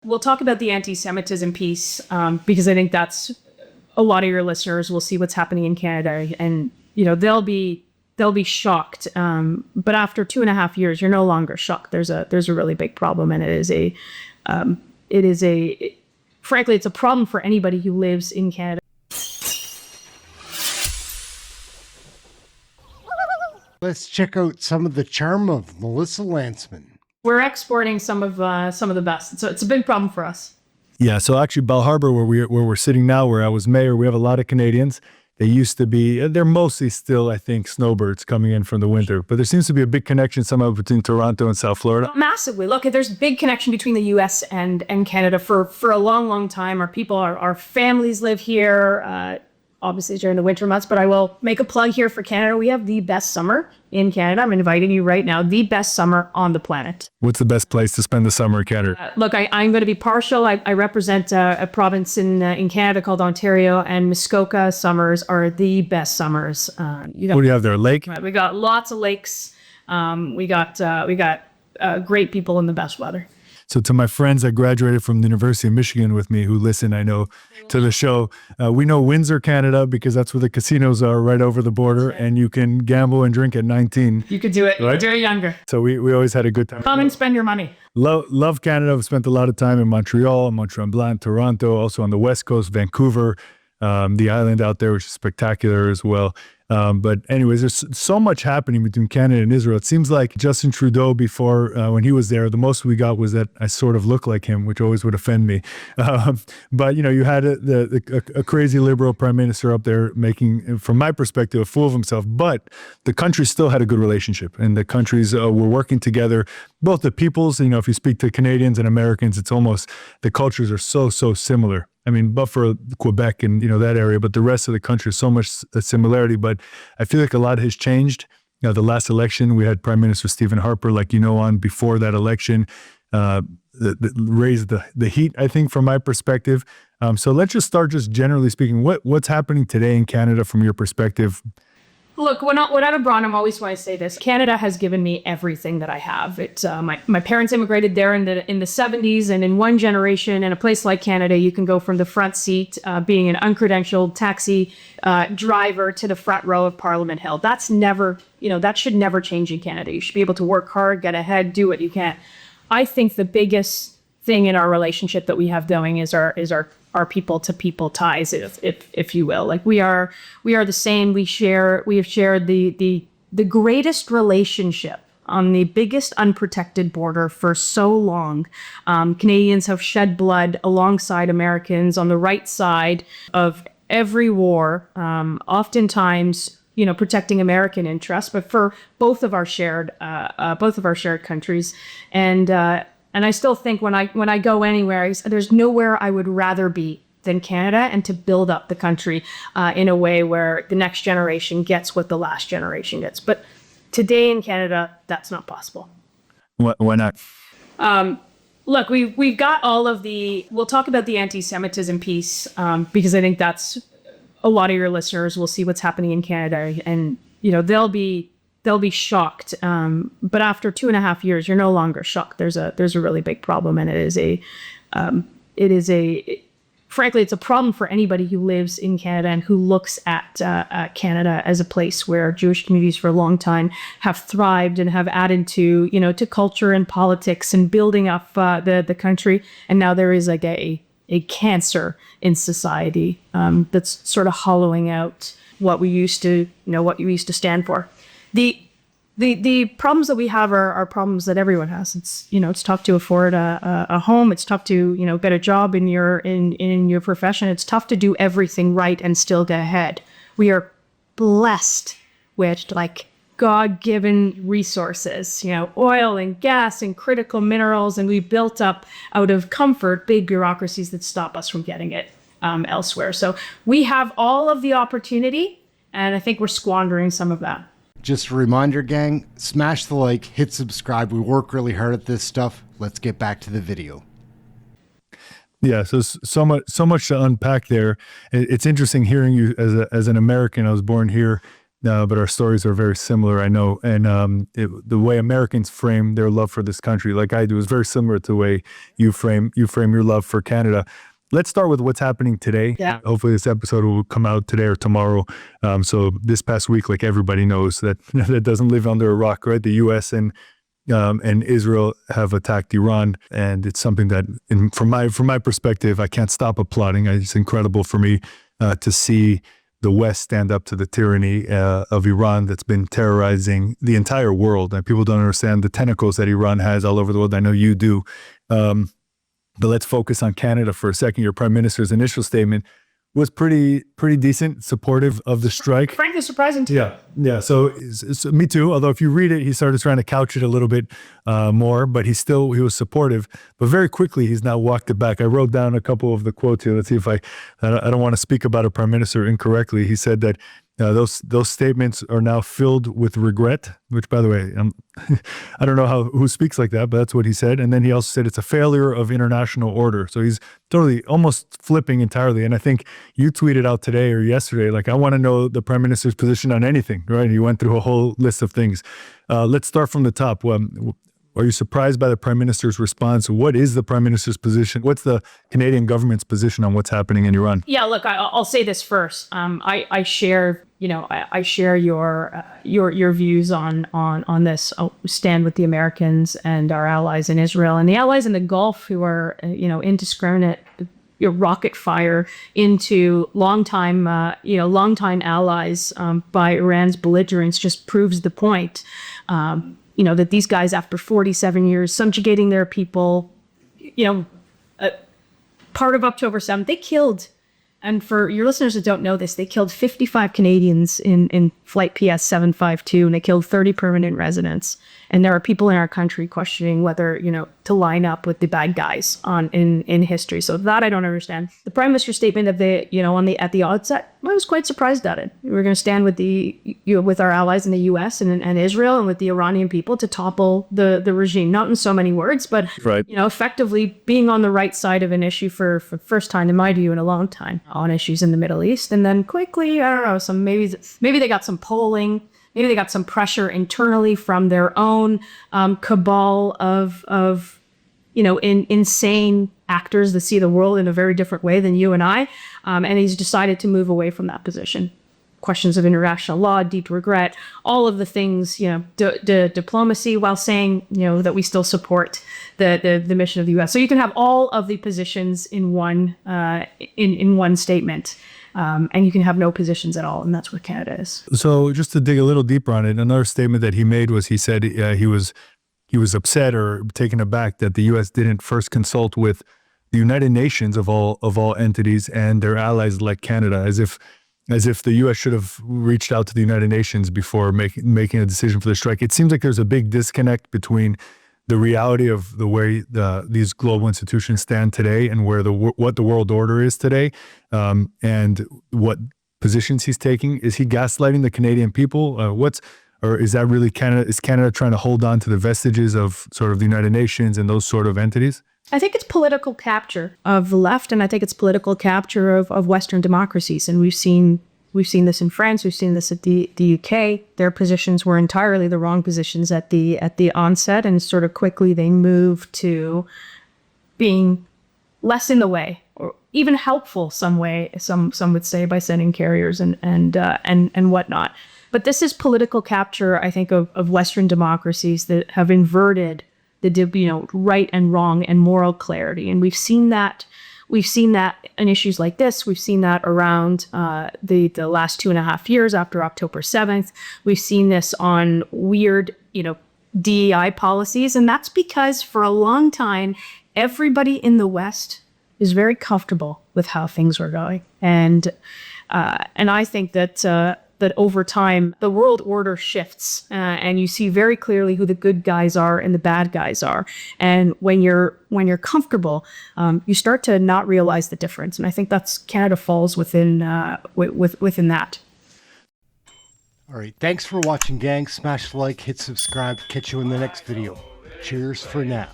We'll talk about the anti-Semitism piece because I think that's a lot of your listeners will see what's happening in Canada, and they'll be shocked. But after 2.5 years, you're no longer shocked. There's a really big problem, and frankly, it's a problem for anybody who lives in Canada. Let's check out some of the charm of Melissa Lantsman. We're exporting some of the best, so it's a big problem for us. Yeah, so actually Bell Harbor, where we're sitting now, where I was mayor, we have a lot of Canadians. They used to be, they're mostly still, I think, snowbirds coming in from the winter. But there seems to be a big connection somehow between Toronto and South Florida. Massively. Look, there's a big connection between the U.S. and Canada for a long, long time. Our families live here, obviously during the winter months. But I will make a plug here for Canada. We have the best summer in Canada. I'm inviting you right now. The best summer on the planet. What's the best place to spend the summer in Canada? Look, I'm going to be partial. I represent a province in Canada called Ontario, and Muskoka summers are the best summers. What do you have there? A lake? We got lots of lakes. We got great people in the best weather. So to my friends that graduated from the University of Michigan with me who listen, I know, to the show, we know Windsor, Canada, because that's where the casinos are right over the border, and you can gamble and drink at 19. You could do it. Right? You're younger. So we always had a good time. Come and spend your money. Love Canada. I've spent a lot of time in Montreal, Mont-Tremblant, Toronto, also on the West Coast, Vancouver, the island out there, which is spectacular as well. But anyways, there's so much happening between Canada and Israel. It seems like Justin Trudeau before, when he was there, the most we got was that I sort of look like him, which always would offend me. But, you had a crazy liberal prime minister up there making, from my perspective, a fool of himself. But the country still had a good relationship, and the countries were working together. Both the peoples, if you speak to Canadians and Americans, it's almost, the cultures are so similar. I mean, but for Quebec and, that area, but the rest of the country is so much similarity. But I feel like a lot has changed. The last election, we had Prime Minister Stephen Harper, on before that election, raised the heat, I think, from my perspective. So let's just start just generally speaking, what's happening today in Canada from your perspective? Look, when I'm abroad, I'm always want to say this. Canada has given me everything that I have. It's my parents immigrated there in the 70s, and in one generation, in a place like Canada, you can go from the front seat, being an uncredentialed taxi driver, to the front row of Parliament Hill. That's never, that should never change in Canada. You should be able to work hard, get ahead, do what you can. I think the biggest thing in our relationship that we have going is our people to people ties, if you will. Like we are the same. We have shared the greatest relationship on the biggest unprotected border for so long. Canadians have shed blood alongside Americans on the right side of every war, oftentimes protecting American interests, but for both of our shared countries. And I still think when I go anywhere, there's nowhere I would rather be than Canada, and to build up the country in a way where the next generation gets what the last generation gets. But today in Canada, that's not possible. Why not? Look, we've got all of the. We'll talk about the anti-Semitism piece because I think that's a lot of your listeners will see what's happening in Canada, and they'll be shocked. But after 2.5 years, you're no longer shocked. There's a really big problem, and frankly, it's a problem for anybody who lives in Canada and who looks at Canada as a place where Jewish communities for a long time have thrived and have added to culture and politics and building up the country. And now there is like a cancer in society that's sort of hollowing out what we used to stand for. The problems that we have are problems that everyone has. It's tough to afford a home. It's tough to get a job in your profession. It's tough to do everything right and still get ahead. We are blessed with God-given resources, oil and gas and critical minerals, and we built up out of comfort big bureaucracies that stop us from getting it elsewhere. So we have all of the opportunity, and I think we're squandering some of that. Just a reminder, gang, smash the like, hit subscribe. We work really hard at this stuff. Let's get back to the video. Yeah, so much to unpack there. It's interesting hearing you as an American. I was born here, but our stories are very similar, I know. And the way Americans frame their love for this country, like I do, is very similar to the way you frame your love for Canada. Let's start with what's happening today. Yeah. Hopefully this episode will come out today or tomorrow. So this past week, like everybody knows that that doesn't live under a rock, right? The U.S. and Israel have attacked Iran, and it's something that, from my perspective, I can't stop applauding. It's incredible for me to see the West stand up to the tyranny of Iran that's been terrorizing the entire world. And people don't understand the tentacles that Iran has all over the world. I know you do. But let's focus on Canada for a second. Your Prime Minister's initial statement was pretty decent, supportive of the strike. Frankly, surprising to me. Yeah. So me too. Although if you read it, he started trying to couch it a little bit more, but he was supportive. But very quickly, he's now walked it back. I wrote down a couple of the quotes here. Let's see if I don't want to speak about a prime minister incorrectly. He said that those statements are now filled with regret, which, by the way, I don't know who speaks like that, but that's what he said. And then he also said it's a failure of international order. So he's totally almost flipping entirely. And I think you tweeted out today or yesterday, like, I want to know the prime minister's position on anything, right? He went through a whole list of things. Let's start from the top. Are you surprised by the prime minister's response? What is the prime minister's position? What's the Canadian government's position on what's happening in Iran? Yeah, look, I'll say this first. I share, I share your views on this. I'll stand with the Americans and our allies in Israel and the allies in the Gulf who are, indiscriminate rocket fire into longtime allies by Iran's belligerents just proves the point. That these guys, after 47 years subjugating their people, part of October 7th, they killed, and for your listeners that don't know this, they killed 55 Canadians in Flight PS 752, and they killed 30 permanent residents. And there are people in our country questioning whether, to line up with the bad guys in history. So that I don't understand. The Prime Minister's statement at the outset, I was quite surprised at it. We're going to stand with with our allies in the U.S. and Israel and with the Iranian people to topple the regime. Not in so many words, but right. Effectively being on the right side of an issue for first time in my view in a long time on issues in the Middle East. And then quickly, I don't know, maybe they got some polling. Maybe they got some pressure internally from their own cabal of insane actors that see the world in a very different way than you and I. And he's decided to move away from that position. Questions of international law, deep regret, all of the things, diplomacy, while saying, that we still support the mission of the U.S. So you can have all of the positions in one in one statement. And you can have no positions at all, and that's what Canada is. So just to dig a little deeper on it, another statement that he made was he said he was upset or taken aback that the U.S. didn't first consult with the United Nations of all entities and their allies like Canada, as if the U.S. should have reached out to the United Nations before making a decision for the strike. It seems like there's a big disconnect between the reality of the way these global institutions stand today and what the world order is today, and what positions he's taking. Is he gaslighting the Canadian people? Or is that really Canada? Is Canada trying to hold on to the vestiges of sort of the United Nations and those sort of entities? I think it's political capture of the left, and I think it's political capture of Western democracies. And we've seen this in France. We've seen this at the UK. Their positions were entirely the wrong positions at the onset, and sort of quickly they moved to being less in the way, or even helpful some would say, by sending carriers and whatnot. But this is political capture, I think, of Western democracies that have inverted the right and wrong and moral clarity, and we've seen that. We've seen that in issues like this. We've seen that around the last 2.5 years after October 7th. We've seen this on weird, DEI policies. And that's because for a long time, everybody in the West is very comfortable with how things are going. And I think that over time, the world order shifts, and you see very clearly who the good guys are and the bad guys are. And when you're comfortable, you start to not realize the difference. And I think Canada falls within within that. All right. Thanks for watching, gang. Smash the like, hit subscribe. Catch you in the next video. Cheers for now.